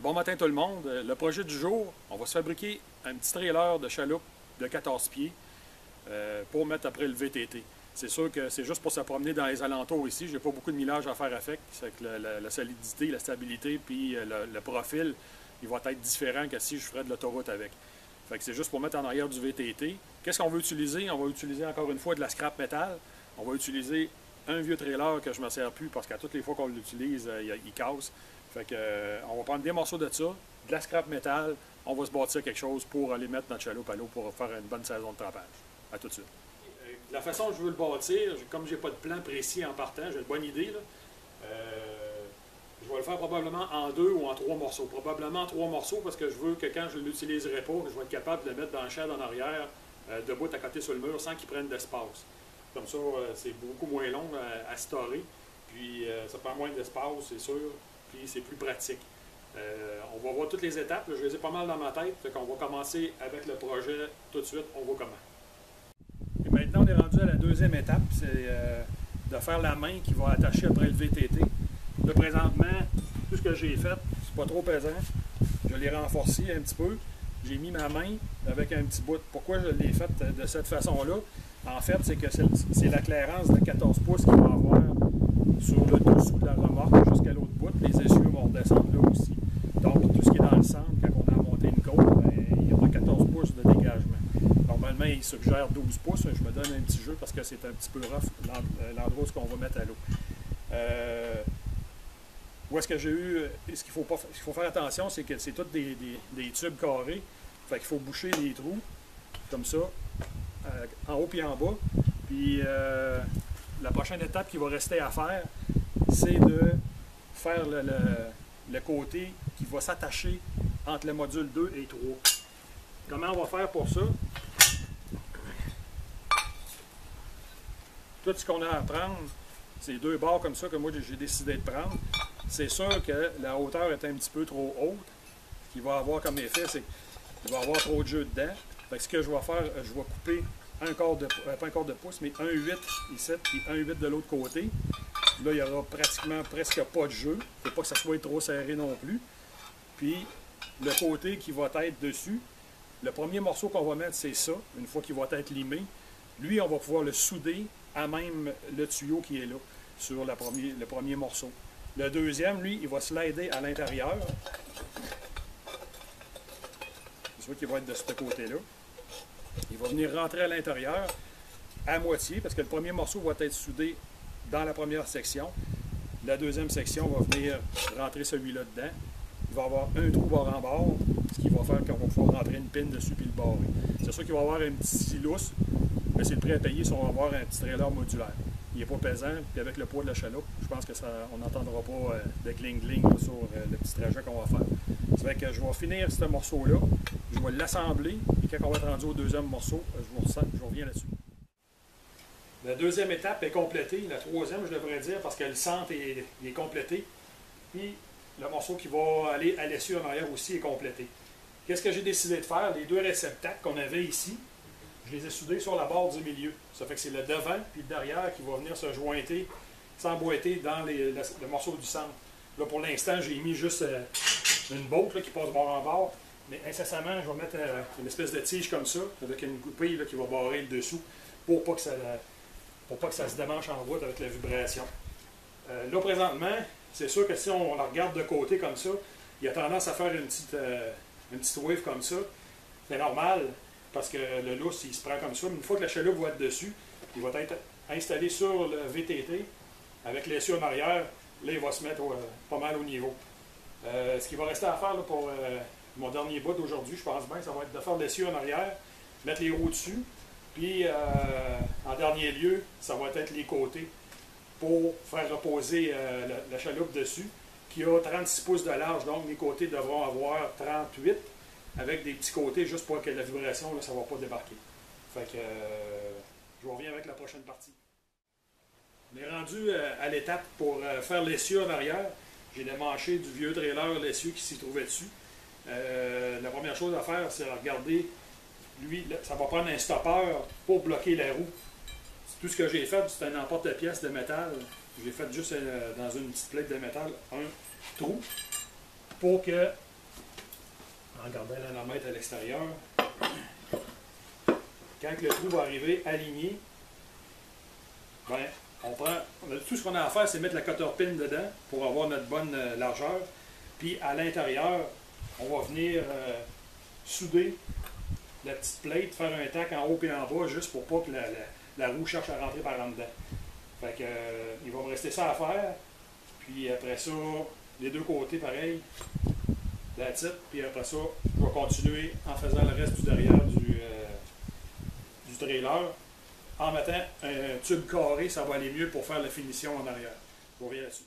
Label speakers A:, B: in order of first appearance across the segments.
A: Bon matin tout le monde. Le projet du jour, on va se fabriquer un petit trailer de chaloupe de 14 pieds pour mettre après le VTT. C'est sûr que c'est juste pour se promener dans les alentours ici. J'ai pas beaucoup de millage à faire avec. C'est que la solidité, la stabilité, puis le profil, il va être différent que si je ferais de l'autoroute avec. Fait que c'est juste pour mettre en arrière du VTT. Qu'est-ce qu'on veut utiliser? On va utiliser encore une fois de la scrap métal. On va utiliser un vieux trailer que je ne me sers plus parce qu'à toutes les fois qu'on l'utilise, il casse. Fait que, on va prendre des morceaux de ça, de la scrap métal, on va se bâtir quelque chose pour aller mettre notre chaloupe à l'eau pour faire une bonne saison de trempage. À tout de suite. La façon dont je veux le bâtir, comme j'ai pas de plan précis en partant, j'ai une bonne idée, là, je vais le faire probablement en 2 ou en 3 morceaux. Probablement en 3 morceaux parce que je veux que quand je ne l'utiliserai pas, je vais être capable de le mettre dans le shed en arrière, debout à côté sur le mur, sans qu'il prenne d'espace. Comme ça, c'est beaucoup moins long à storer, puis ça prend moins d'espace, c'est sûr, puis c'est plus pratique. On va voir toutes les étapes, là, je les ai pas mal dans ma tête, fait qu'on va commencer avec le projet tout de suite, on voit comment. Et maintenant, on est rendu à la deuxième étape, c'est de faire la main qui va attacher après le VTT. Là, présentement, tout ce que j'ai fait, c'est pas trop pesant. Je l'ai renforcé un petit peu. J'ai mis ma main avec un petit bout. Pourquoi je l'ai fait de cette façon-là? En fait, c'est que c'est la clairance de 14 pouces qu'il va avoir sur le dessous de la remorque jusqu'à l'autre bout. Les essieux vont descendre là aussi. Donc, tout ce qui est dans le centre, quand on a monté une côte, ben, il y aura 14 pouces de dégagement. Normalement, il suggère 12 pouces. Je me donne un petit jeu parce que c'est un petit peu rough l'endroit où on va mettre à l'eau. Où est-ce que j'ai eu. Ce qu'il faut faire attention, c'est que c'est tous des tubes carrés. Fait qu'il faut boucher les trous, comme ça, en haut et en bas. Puis la prochaine étape qui va rester à faire, c'est de faire le côté qui va s'attacher entre le module 2 et 3. Comment on va faire pour ça? Tout ce qu'on a à prendre, c'est 2 barres comme ça que moi j'ai décidé de prendre. C'est sûr que la hauteur est un petit peu trop haute. Ce qu'il va avoir comme effet, c'est qu'il va y avoir trop de jeu dedans. Fait que ce que je vais faire, je vais couper pas un quart de pouce, mais 1,8 ici, puis 1,8 de l'autre côté. Là, il y aura pratiquement presque pas de jeu. Il ne faut pas que ça soit trop serré non plus. Puis, le côté qui va être dessus, le premier morceau qu'on va mettre, c'est ça, une fois qu'il va être limé. Lui, on va pouvoir le souder à même le tuyau qui est là, sur le premier morceau. Le deuxième, lui, il va slider à l'intérieur. C'est sûr qu'il va être de ce côté-là. Il va venir rentrer à l'intérieur à moitié, parce que le premier morceau va être soudé dans la première section. La deuxième section va venir rentrer celui-là dedans. Il va avoir un trou bord en bord, ce qui va faire qu'on va pouvoir rentrer une pine dessus puis le barrer. C'est sûr qu'il va y avoir un petit lousse, mais c'est le prix à payer si on va avoir un petit trailer modulaire. Il n'est pas pesant, puis avec le poids de la chaloupe, je pense que on n'entendra pas de gling-gling sur le petit trajet qu'on va faire. Ça fait que je vais finir ce morceau-là, je vais l'assembler, et quand on va être rendu au deuxième morceau, je reviens là-dessus. La deuxième étape est complétée, la troisième, je devrais dire, parce que le centre est complété, puis le morceau qui va aller à l'essieu en arrière aussi est complété. Qu'est-ce que j'ai décidé de faire? Les 2 réceptacles qu'on avait ici, je les ai soudés sur la barre du milieu. Ça fait que c'est le devant puis le derrière qui va venir se jointer, s'emboîter dans le morceau du centre. Là, pour l'instant, j'ai mis juste une botte là, qui passe bord en bord. Mais incessamment, je vais mettre une espèce de tige comme ça, avec une goupille là, qui va barrer le dessous, pour pas que ça se démanche en route avec la vibration. Là, présentement, c'est sûr que si on la regarde de côté comme ça, il y a tendance à faire une petite wave comme ça. C'est normal, parce que le lousse, il se prend comme ça. Mais une fois que la chaloupe va être dessus, il va être installé sur le VTT, avec l'essieu en arrière. Là, il va se mettre pas mal au niveau. Ce qui va rester à faire là, pour mon dernier bout d'aujourd'hui, je pense bien, ça va être de faire l'essieu en arrière, mettre les roues dessus, puis en dernier lieu, ça va être les côtés pour faire reposer la chaloupe dessus, qui a 36 pouces de large, donc les côtés devront avoir 38, avec des petits côtés juste pour que la vibration, là, ça ne va pas débarquer. Fait que je vous reviens avec la prochaine partie. On est rendu à l'étape pour faire l'essieu en arrière. J'ai démanché du vieux trailer l'essieu qui s'y trouvait dessus. La première chose à faire, c'est regarder, lui, là, ça va prendre un stoppeur pour bloquer la roue. Tout ce que j'ai fait, c'est un emporte-pièce de métal. J'ai fait juste dans une petite plaque de métal un trou pour que en gardant l'anomètre à l'extérieur. Quand le trou va arriver aligné, ben, tout ce qu'on a à faire, c'est mettre la cotter pin dedans pour avoir notre bonne largeur. Puis à l'intérieur, on va venir souder la petite plate, faire un tac en haut et en bas, juste pour pas que la roue cherche à rentrer par en dedans. Fait que, il va me rester ça à faire. Puis après ça, les deux côtés, pareil. That's it. Puis après ça, je vais continuer en faisant le reste du derrière du trailer. En mettant un tube carré, ça va aller mieux pour faire la finition en arrière. Je reviens là-dessus.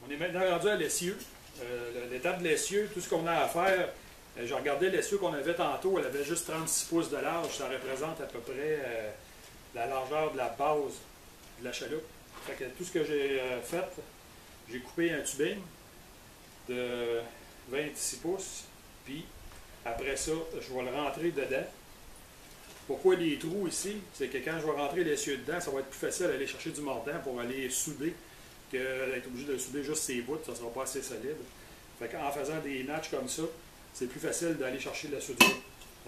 A: On est maintenant rendu à l'essieu. L'étape de l'essieu, tout ce qu'on a à faire, j'ai regardé l'essieu qu'on avait tantôt, elle avait juste 36 pouces de large, ça représente à peu près la largeur de la base de la chaloupe. Fait que tout ce que j'ai fait, j'ai coupé un tubing de 26 pouces, puis après ça, je vais le rentrer dedans. Pourquoi les trous ici? C'est que quand je vais rentrer l'essieu dedans, ça va être plus facile d'aller chercher du mordant pour aller souder que d'être obligé de souder juste ses bouts, ça ne sera pas assez solide. Fait qu'en faisant des notches comme ça, c'est plus facile d'aller chercher la soudure.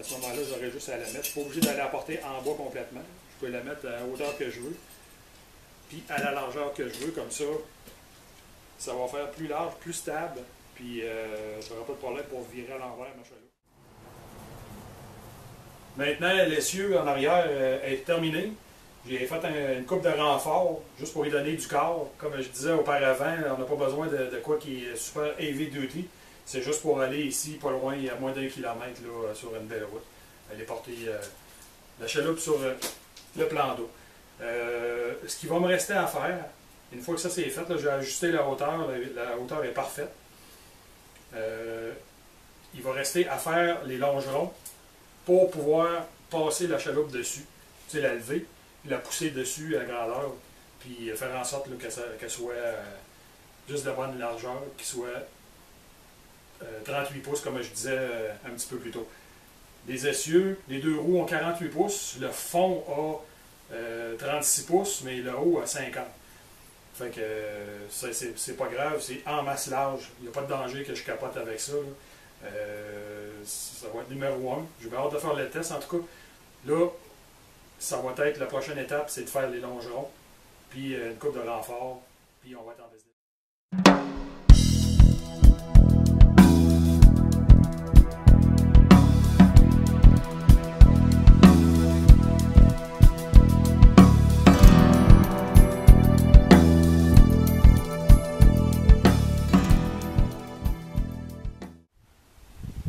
A: À ce moment-là, j'aurais juste à la mettre. Je ne suis pas obligé d'aller la porter en bas complètement. Je peux la mettre à la hauteur que je veux, puis à la largeur que je veux. Comme ça, ça va faire plus large, plus stable, puis je n'aurai pas de problème pour virer à l'envers ma chaloupe. Maintenant, l'essieu en arrière est terminé. J'ai fait une coupe de renfort juste pour lui donner du corps. Comme je disais auparavant, on n'a pas besoin de quoi qui est super heavy duty. C'est juste pour aller ici, pas loin, il y a moins d'1 kilomètre là, sur une belle route. Aller porter la chaloupe sur le plan d'eau. Ce qui va me rester à faire, une fois que ça c'est fait, j'ai ajusté la hauteur est parfaite. Il va rester à faire les longerons pour pouvoir passer la chaloupe dessus. Tu sais, la lever, la pousser dessus à grandeur, puis faire en sorte qu'elle soit juste de bonne largeur, qu'il soit 38 pouces, comme je disais un petit peu plus tôt. Les essieux, les deux roues ont 48 pouces, le fond a 36 pouces, mais le haut a 50. Fait que c'est pas grave, c'est en masse large. Il n'y a pas de danger que je capote avec ça. Ça va être numéro 1. J'ai bien hâte de faire le test. En tout cas, là, ça va être la prochaine étape, c'est de faire les longerons, puis une coupe de renfort, puis on va être en business.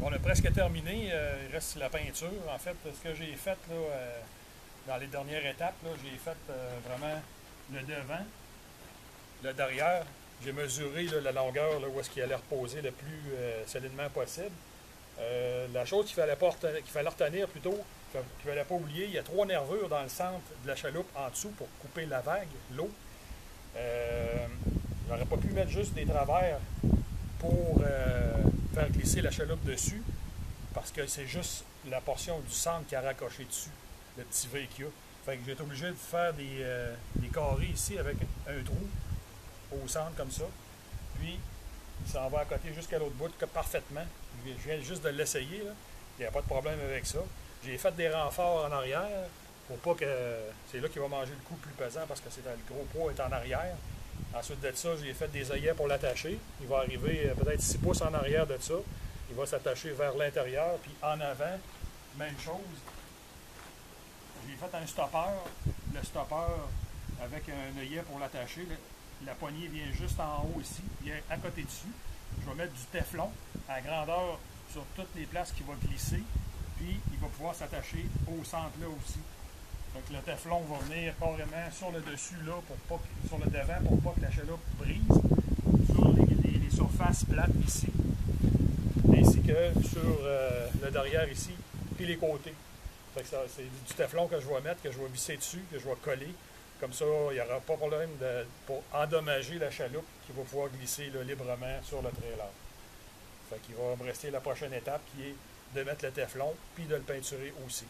A: On a presque terminé, il reste la peinture. En fait, ce que j'ai fait là, dans les dernières étapes, j'ai fait vraiment le devant, le derrière. J'ai mesuré là, la longueur là, où est-ce qu'il allait reposer le plus solidement possible. La chose qu'il fallait retenir plutôt, qu'il ne fallait pas oublier, il y a 3 nervures dans le centre de la chaloupe en dessous pour couper la vague, l'eau. J'aurais pas pu mettre juste des travers pour faire glisser la chaloupe dessus, parce que c'est juste la portion du centre qui a raccroché dessus, le petit V qu'il y a. Fait que j'ai été obligé de faire des carrés ici avec un trou au centre comme ça. Puis ça en va à côté jusqu'à l'autre bout parfaitement. Je viens juste de l'essayer, il n'y a pas de problème avec ça. J'ai fait des renforts en arrière pour pas que c'est là qu'il va manger le coup plus pesant, parce que le gros poids est en arrière. Ensuite de ça, j'ai fait des œillets pour l'attacher. Il va arriver peut-être 6 pouces en arrière de ça. Il va s'attacher vers l'intérieur. Puis en avant, même chose. J'ai fait un stopper. Le stopper avec un œillet pour l'attacher. La poignée vient juste en haut ici, vient à côté dessus. Je vais mettre du téflon à grandeur sur toutes les places qui va glisser. Puis il va pouvoir s'attacher au centre là aussi. Donc le téflon va venir carrément sur le dessus là, sur le devant, pour pas que la chaloupe brise, sur les surfaces plates ici, ainsi que sur le derrière ici, puis les côtés. C'est du téflon que je vais mettre, que je vais visser dessus, que je vais coller. Comme ça, il n'y aura pas de problème pour endommager la chaloupe qui va pouvoir glisser là, librement sur le trailer. Fait qu'il va me rester la prochaine étape qui est de mettre le téflon puis de le peinturer aussi.